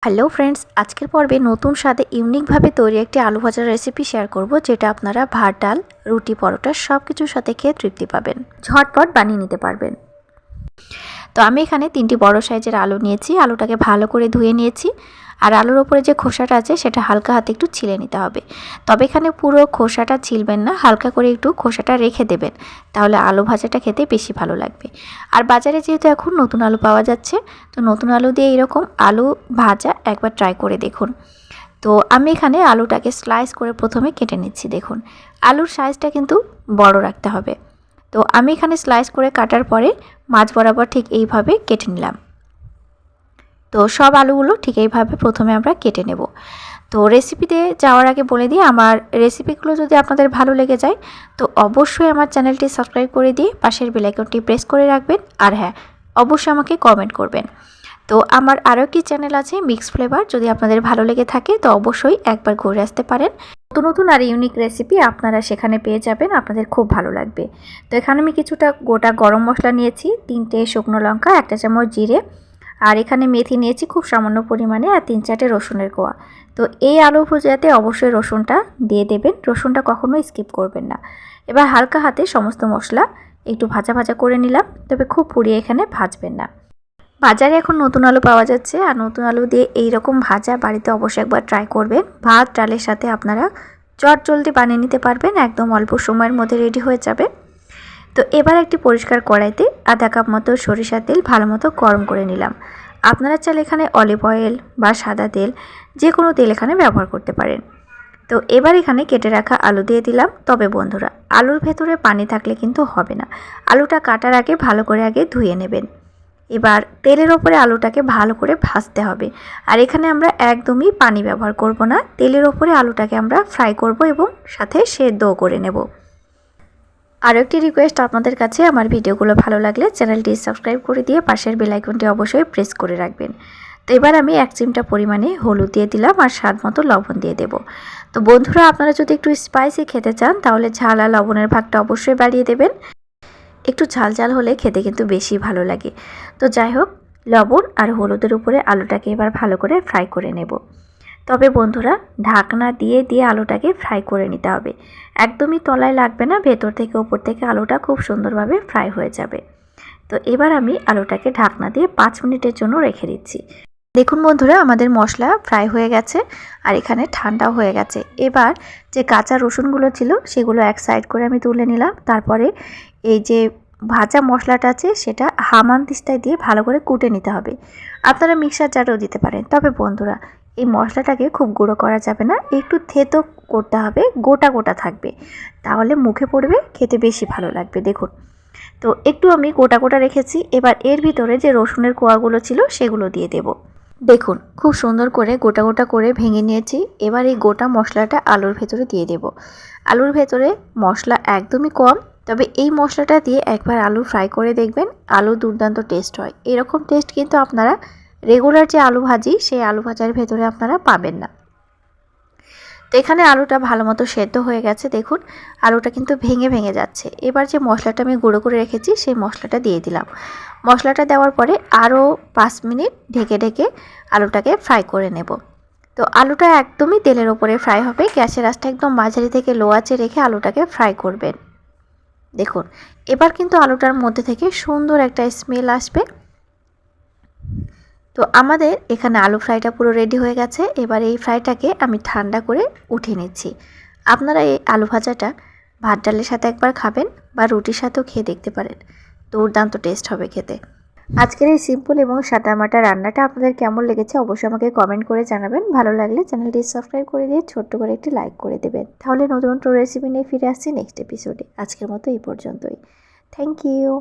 Hello friends, আজকের পর্বে নতুন স্বাদে ইউনিকভাবে তৈরি একটি আলু ভাজার রেসিপি শেয়ার করব, যেটা আপনারা ভাত, ডাল, রুটি, পরোটা সব কিছুর সাথে খেয়ে তৃপ্তি পাবেন, ঝটপট বানিয়ে নিতে পারবেন। তো আমি এখানে 3টি বড় সাইজের আলু নিয়েছি। আলুটাকে ভালো করে ধুয়ে নিয়েছি, আর আলুর ওপরে যে খোসাটা আছে সেটা হালকা হাতে একটু ছিলে নিতে হবে। তবে এখানে পুরো খোসাটা ছিলবেন না, হালকা করে একটু খোসাটা রেখে দেবেন, তাহলে আলু ভাজাটা খেতে বেশি ভালো লাগবে। আর বাজারে যেহেতু এখন নতুন আলু পাওয়া যাচ্ছে, তো নতুন আলু দিয়ে এরকম আলু ভাজা একবার ট্রাই করে দেখুন। তো আমি এখানে আলুটাকে স্লাইস করে প্রথমে কেটে নিচ্ছি। দেখুন, আলুর সাইজটা কিন্তু বড় রাখতে হবে। তো আমি এখানে স্লাইস করে কাটার পরে মাঝ বরাবর ঠিক এইভাবে কেটে নিলাম। তো সব আলুগুলো ঠিক এইভাবে প্রথমে আমরা কেটে নেব। তো রেসিপিতে যাওয়ার আগে বলে দিই, আমার রেসিপিগুলো যদি আপনাদের ভালো লেগে যায় তো অবশ্যই আমার চ্যানেলটি সাবস্ক্রাইব করে দিয়ে পাশের বেল আইকনটি প্রেস করে রাখবেন। আর হ্যাঁ, অবশ্যই আমাকে কমেন্ট করবেন। তো আমার আরও একটি চ্যানেল আছে, মিক্স ফ্লেভার, যদি আপনাদের ভালো লেগে থাকে তো অবশ্যই একবার ঘুরে আসতে পারেন। নতুন নতুন আর ইউনিক রেসিপি আপনারা সেখানে পেয়ে যাবেন, আপনাদের খুব ভালো লাগবে। তো এখানে আমি কিছুটা গোটা গরম মশলা নিয়েছি, 3টে শুকনো লঙ্কা, 1 চামচ জিরে, আর এখানে মেথি নিয়েছি খুব সামান্য পরিমাণে, আর 3-4টে রসুনের কোয়া। তো এই আলু ভাজাতে অবশ্যই রসুনটা দিয়ে দেবেন, রসুনটা কখনোই স্কিপ করবেন না। এবার হালকা হাতে সমস্ত মশলা একটু ভাজা ভাজা করে নিলাম, তবে খুব পুড়িয়ে এখানে ভাজবেন না। বাজারে এখন নতুন আলু পাওয়া যাচ্ছে, আর নতুন আলু দিয়ে এই রকম ভাজা বাড়িতে অবশ্যই একবার ট্রাই করবেন। ভাত ডালের সাথে আপনারা চটজলদি বানিয়ে নিতে পারবেন, একদম অল্প সময়ের মধ্যে রেডি হয়ে যাবে। তো এবার একটি পরিষ্কার কড়াইতে আধা কাপ মতো সরিষার তেল ভালো মতো গরম করে নিলাম। আপনারা চাইলে এখানে অলিভ অয়েল বা সাদা তেল, যে কোনো তেল এখানে ব্যবহার করতে পারেন। তো এবার এখানে কেটে রাখা আলু দিয়ে দিলাম। তবে বন্ধুরা, আলুর ভেতরে পানি থাকলে কিন্তু হবে না, আলুটা কাটার আগে ভালো করে আগে ধুয়ে নেবেন। এবার তেলের ওপরে আলুটাকে ভালো করে ভাজতে হবে, আর এখানে আমরা একদমই পানি ব্যবহার করব না, তেলের ওপরে আলুটাকে আমরা ফ্রাই করব এবং সাথে সেদ্ধও করে নেব। আরও একটি রিকোয়েস্ট আপনাদের কাছে, আমার ভিডিওগুলো ভালো লাগলে চ্যানেলটি সাবস্ক্রাইব করে দিয়ে পাশের বেল আইকনটি অবশ্যই প্রেস করে রাখবেন। তো এবার আমি 1 চিমটা পরিমাণে হলুদ দিয়ে দিলাম, আর স্বাদ মতো লবণ দিয়ে দেব। তো বন্ধুরা, আপনারা যদি একটু স্পাইসি খেতে চান তাহলে ঝাল আর লবণের ভাগটা অবশ্যই বাড়িয়ে দেবেন। একটু ঝাল ঝাল হলে খেতে কিন্তু বেশি ভালো লাগে। তো যাই হোক, লবণ আর হলুদের উপরে আলুটাকে এবার ভালো করে ফ্রাই করে নেব। তবে বন্ধুরা, ঢাকনা দিয়ে দিয়ে আলুটাকে ফ্রাই করে নিতে হবে, একদমই তলায় লাগবে না, ভেতর থেকে ওপর থেকে আলুটা খুব সুন্দরভাবে ফ্রাই হয়ে যাবে। তো এবার আমি আলুটাকে ঢাকনা দিয়ে 5 মিনিটের জন্য রেখে দিচ্ছি। দেখুন বন্ধুরা, আমাদের মশলা ফ্রাই হয়ে গেছে, আর এখানে ঠান্ডাও হয়ে গেছে। এবার যে কাঁচা রসুনগুলো ছিল সেগুলো এক সাইড করে আমি তুলে নিলাম। তারপরে এই যে ভাজা মশলাটা আছে সেটা হামানদিস্তায় দিয়ে ভালো করে কুটে নিতে হবে। আপনারা মিক্সার জারেও দিতে পারেন। তবে বন্ধুরা, এই মশলাটাকে খুব গুঁড়ো করা যাবে না, একটু থেতো করতে হবে, গোটা গোটা থাকবে, তাহলে মুখে পড়বে, খেতে বেশি ভালো লাগবে। দেখুন, তো একটু আমি গোটা গোটা রেখেছি। এবার এর ভিতরে যে রসুনের কোয়াগুলো ছিল সেগুলো দিয়ে দেব। দেখুন, খুব সুন্দর করে গোটা গোটা করে ভেঙে নিয়েছি। এবার এই গোটা মশলাটা আলুর ভেতরে দিয়ে দেব। আলুর ভেতরে মশলা একদমই কম, তবে এই মশলাটা দিয়ে একবার আলু ফ্রাই করে দেখবেন, আলু দুর্দান্ত টেস্ট হয়। এরকম টেস্ট কিন্তু আপনারা রেগুলার যে আলু ভাজি সেই আলু ভাজার ভেতরে আপনারা পাবেন না। তো এখানে আলুটা ভালো মতো সেদ্ধ হয়ে গেছে। দেখুন, আলুটা কিন্তু ভেঙে ভেঙে যাচ্ছে। এবার যে মশলাটা আমি গুঁড়ো করে রেখেছি সেই মশলাটা দিয়ে দিলাম। মশলাটা দেওয়ার পরে আরও 5 মিনিট ঢেকে ঢেকে আলুটাকে ফ্রাই করে নেব। তো আলুটা একদমই তেলের ওপরে ফ্রাই হবে, গ্যাসের আঁচটা একদম মাঝারি থেকে লো আঁচে রেখে আলুটাকে ফ্রাই করবেন। দেখুন, এবার কিন্তু আলুটার মধ্যে থেকে সুন্দর একটা স্মেল আসবে। তো আমাদের এখানে আলু ফ্রাইটা পুরো রেডি হয়ে গেছে। এবার এই ফ্রাইটাকে আমি ঠান্ডা করে উঠিয়ে নিচ্ছি। আপনারা এই আলু ভাজাটা ভাত ডালের সাথে একবার খাবেন, বা রুটির সাথেও খেয়ে দেখতে পারেন, দুর্দান্ত টেস্ট হবে খেতে। আজকের এই সিম্পল এবং সাদামাটা রান্নাটা আপনাদের কেমন লেগেছে অবশ্যই আমাকে কমেন্ট করে জানাবেন। ভালো লাগলে চ্যানেলটি সাবস্ক্রাইব করে দিয়ে ছোট্ট করে একটি লাইক করে দেবেন। তাহলে নতুন নতুন রেসিপি নিয়ে ফিরে আসছি নেক্সট এপিসোডে। আজকের মতো এই পর্যন্তই। Thank you.